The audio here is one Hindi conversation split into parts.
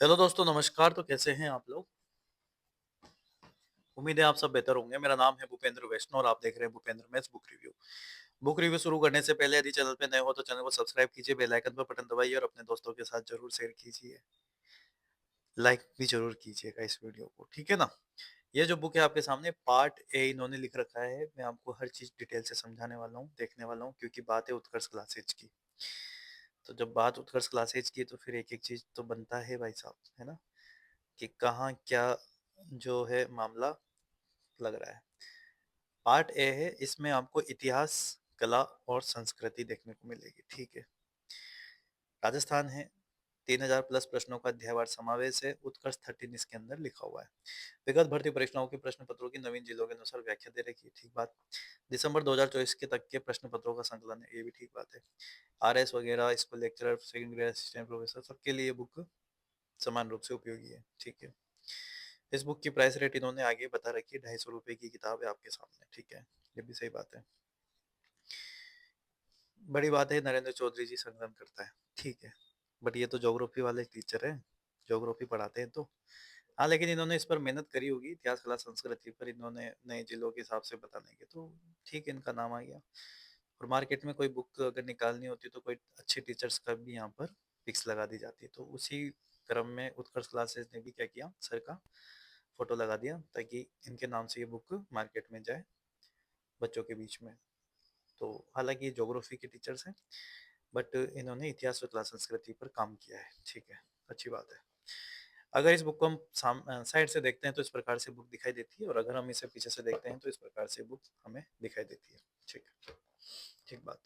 हेलो दोस्तों, नमस्कार। तो कैसे हैं आप लोग? उम्मीद है आप सब बेहतर होंगे। मेरा नाम है भूपेंद्र वैष्णव और आप देख रहे हैं Bhupendra maths book review. Book review शुरू करने से पहले यदि चैनल पे नए हो तो चैनल को सब्सक्राइब कीजिए, बेल आइकन पर बटन दबाइए और अपने दोस्तों के साथ ज़रूर शेयर कीजिए। लाइक भी ज़रूर कीजिएगा इस वीडियो को, ठीक है ना? ये जो बुक है आपके सामने पार्ट ए इन्होंने लिख रखा है। मैं आपको हर चीज़ डिटेल से समझाने वाला हूँ, देखने वाला हूँ क्योंकि बात है उत्कर्ष क्लासेज की। तो जब बात उत्कर्ष क्लासेज की तो फिर एक-एक चीज़ तो बनता है भाई साहब, है ना? कि कहाँ क्या जो है मामला लग रहा है। पार्ट ए है, इसमें आपको इतिहास, कला और संस्कृति देखने को मिलेगी, ठीक है। राजस्थान है, 3000 प्लस प्रश्नों का अध्यायवार समावेश है। उत्कर्ष 13 इसके अंदर लिखा हुआ है। विगत भर्ती परीक्षाओं के प्रश्न पत्रों की नवीन जिलों के अनुसार व्याख्या दे रखी है, ठीक बात। दिसंबर 2024 के तक के प्रश्न पत्रों का संकलन है, ये भी ठीक बात है। आरएस वगैरह, school lecturer, second grade assistant professor, सबके लिए बुक समान रूप से उपयोगी है, ठीक है। इस बुक की प्राइस रेट इन्होंने आगे बता रखी है, 250 रुपए की किताब है आपके सामने, ठीक है। ये भी सही बात है। बड़ी बात है नरेंद्र चौधरी जी संकलन करता है, ठीक है। बट ये तो ज्योग्राफी वाले टीचर हैं, ज्योग्राफी पढ़ाते हैं तो। हाँ, लेकिन इन्होंने इस पर मेहनत करी होगी, इतिहास कला संस्कृति पर इन्होंने नए जिलों के हिसाब से बताने के, तो ठीक है, इनका नाम आ गया। और मार्केट में कोई बुक अगर निकालनी होती तो कोई अच्छे टीचर्स का भी यहाँ पर पिक्स लगा दी जाती है। तो उसी क्रम में उत्कर्ष क्लासेस ने भी क्या किया, सर का फोटो लगा दिया ताकि इनके नाम से ये बुक मार्केट में जाए बच्चों के बीच में। तो हालांकि ये ज्योग्राफी के टीचर्स हैं, बट इन्होंने इतिहास और कला संस्कृति पर काम किया है, ठीक है। अच्छी बात है। अगर इस बुक को हम साइड से देखते हैं तो इस प्रकार से बुक दिखाई देती है, और अगर हम इसे पीछे से देखते हैं तो इस प्रकार से बुक हमें दिखाई देती है, ठीक है। ठीक बात।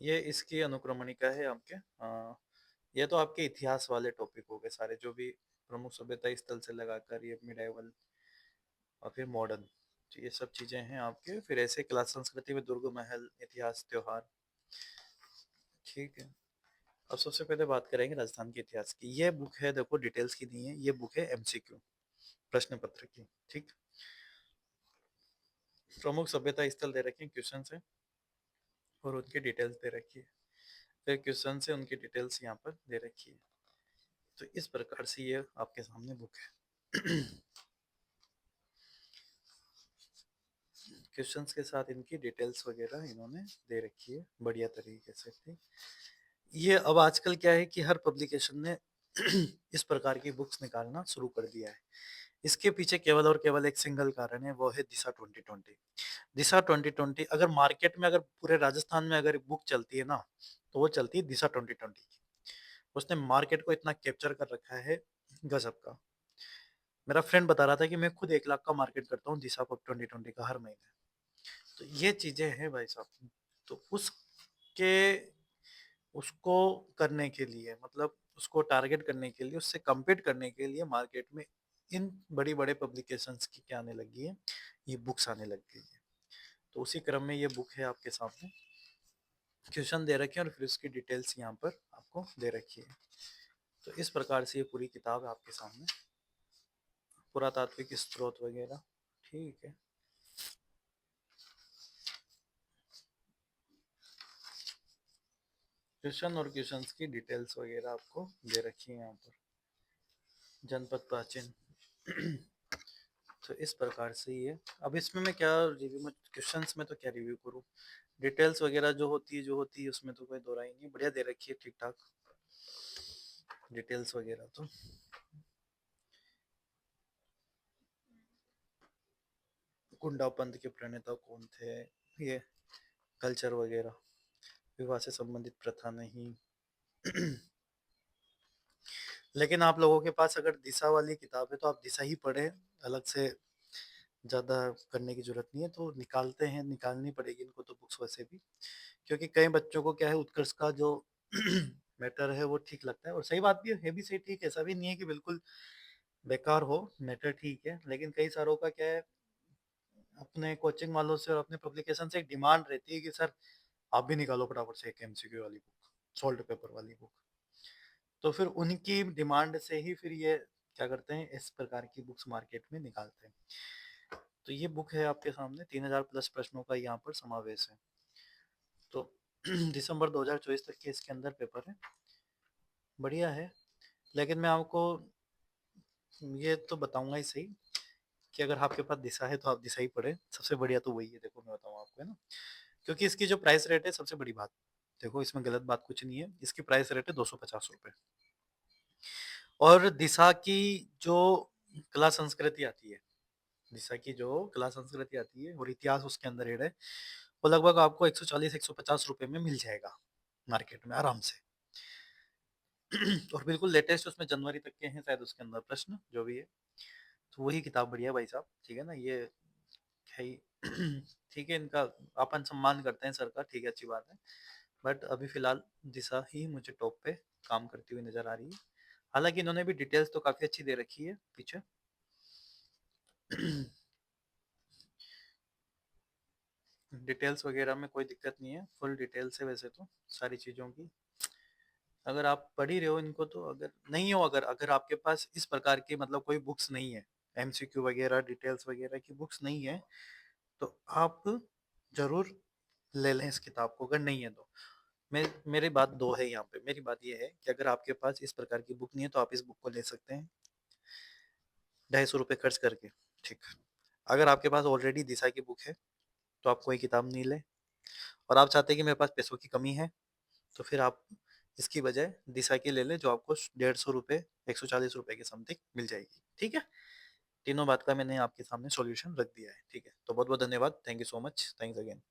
ये इसकी अनुक्रमणिका है आपके। ये तो आपके इतिहास वाले टॉपिक हो गए सारे, जो भी प्रमुख सभ्यता स्थल से लगाकर ये मिडाइवल और फिर मॉडर्न, तो ये सब चीजें हैं आपके। फिर ऐसे कला संस्कृति में दुर्ग महल, इतिहास, त्योहार, ठीक है। अब सबसे पहले बात करेंगे राजस्थान के इतिहास की। ये बुक है, देखो डिटेल्स की नहीं है, ये बुक है एमसीक्यू, प्रश्न पत्र की, ठीक। प्रमुख सभ्यता स्थल दे रखे हैं, क्वेश्चन है और उनकी डिटेल्स दे रखी है। फिर क्वेश्चन से उनकी डिटेल्स यहाँ पर दे रखी है। तो इस प्रकार से ये आपके सामने बुक है। क्वेश्चंस के साथ इनकी डिटेल्स वगैरह इन्होंने दे रखी है बढ़िया तरीके से, ठीक। ये अब आजकल क्या है कि हर पब्लिकेशन ने इस प्रकार की बुक्स निकालना शुरू कर दिया है। इसके पीछे केवल और केवल एक सिंगल कारण है, वो है दिशा 2020। दिशा 2020 अगर मार्केट में, अगर पूरे राजस्थान में अगर बुक चलती है ना, तो वो चलती है दिशा 2020 की। उसने मार्केट को इतना कैप्चर कर रखा है, गजब का। मेरा फ्रेंड बता रहा था कि मैं खुद 1 लाख का मार्केट करता हूँ दिशा 2020 का हर महीने। तो ये चीजें हैं भाई साहब। तो उसके उसको करने के लिए, मतलब उसको टारगेट करने के लिए, उससे compete करने के लिए मार्केट में इन बड़ी बड़े पब्लिकेशंस की क्या आने लगी है, ये बुक्स आने लग गई है। तो उसी क्रम में ये बुक है आपके सामने। क्वेश्चन दे रखे हैं और फिर उसकी डिटेल्स यहाँ पर आपको दे रखी है। तो इस प्रकार से ये पूरी किताब है आपके सामने, पुरातात्विक स्रोत वगैरह, ठीक है। क्वेश्चन और क्वेश्चंस की डिटेल्स वगैरह आपको दे रखी है यहाँ पर। जनपद प्राचीन। तो इस प्रकार से ये, अब इसमें मैं क्या रिव्यू में, क्वेश्चंस में तो क्या रिव्यू करूँ, डिटेल्स वगैरह जो होती है उसमें तो कोई दो राय नहीं, बढ़िया दे रखी है, ठीक ठाक डिटेल्स वगैरह तो। कुंडा पंथ के प्रणेता कौन थे, ये कल्चर वगैरह, विवाह से संबंधित प्रथा नहीं। लेकिन आप लोगों के पास अगर दिशा वाली किताब है तो आप दिशा ही पढ़े, अलग से ज़्यादा करने की जरूरत नहीं है। तो निकालते हैं, निकालनी पड़ेगी इनको तो बुक्स वैसे भी, क्योंकि कई बच्चों को क्या है, उत्कर्ष का जो मैटर है वो ठीक लगता है, और सही बात भी है भी सही, ठीक है। ऐसा भी नहीं है कि बिल्कुल बेकार हो मैटर, ठीक है। लेकिन कई सारों का क्या है, अपने कोचिंग वालों से और अपने पब्लिकेशन से एक डिमांड रहती है कि सर आप भी निकालो फटाफट से एक एमसीक्यू वाली बुक, सॉल्व पेपर वाली बुक। तो फिर उनकी डिमांड से ही फिर ये क्या करते हैं, इस प्रकार की बुक्स मार्केट में निकालते हैं। तो ये बुक है आपके सामने, 3000 प्लस प्रश्नों का यहाँ पर समावेश है। तो दिसंबर 2024 तक के इसके अंदर पेपर है, बढ़िया है। लेकिन मैं आपको ये तो बताऊंगा ही सही कि अगर आपके पास दिशा है तो आप दिशा ही पढ़े, सबसे बढ़िया तो वही है। देखो मैं बताऊँ आपको, है ना, क्योंकि इसकी जो प्राइस रेट है, सबसे बड़ी बात, देखो इसमें गलत बात कुछ नहीं है, इसकी प्राइस रेट है 250 रुपये। और दिशा की जो कला संस्कृति आती है, दिशा की जो कला संस्कृति आती है और इतिहास उसके अंदर एड है, वो लगभग आपको 140-150 रुपये में मिल जाएगा मार्केट में आराम से। और बिल्कुल लेटेस्ट उसमें जनवरी तक के हैं शायद उसके अंदर प्रश्न, जो भी है। तो वही किताब बढ़िया है भाई साहब, ठीक है ना, ये है ही। ठीक है, इनका अपन सम्मान करते हैं सर का, ठीक है, अच्छी बात है। बट अभी फिलहाल दिशा ही मुझे टॉप पे काम करती हुई नजर आ रही है। हालांकि इन्होंने भी डिटेल्स तो काफी अच्छी दे रखी है पीछे। डिटेल्स वगैरह में कोई दिक्कत नहीं है, फुल डिटेल्स है वैसे तो सारी चीज़ों की। अगर आप पढ़ ही रहे हो इनको, तो अगर नहीं हो, अगर अगर आपके पास इस प्रकार की मतलब कोई बुक्स नहीं है, एमसीक्यू वगैरह डिटेल्स वगैरह की बुक्स नहीं है, तो आप जरूर ले लें इस किताब को, अगर नहीं है तो। मेरी बात दो है यहाँ पे, मेरी बात ये है कि अगर आपके पास इस प्रकार की बुक नहीं है तो आप इस बुक को ले सकते हैं 250 रुपये खर्च करके, ठीक। अगर आपके पास ऑलरेडी दिशा की बुक है तो आप कोई किताब नहीं लें, और आप चाहते हैं कि मेरे पास पैसों की कमी है, तो फिर आप इसकी बजाय दिशा की ले लें, जो आपको 150 रुपये, 140 रुपये के समथिंग मिल जाएगी, ठीक है। तीनों बात का मैंने आपके सामने सॉल्यूशन रख दिया है, ठीक है। तो बहुत बहुत धन्यवाद, thank you so much, thanks again.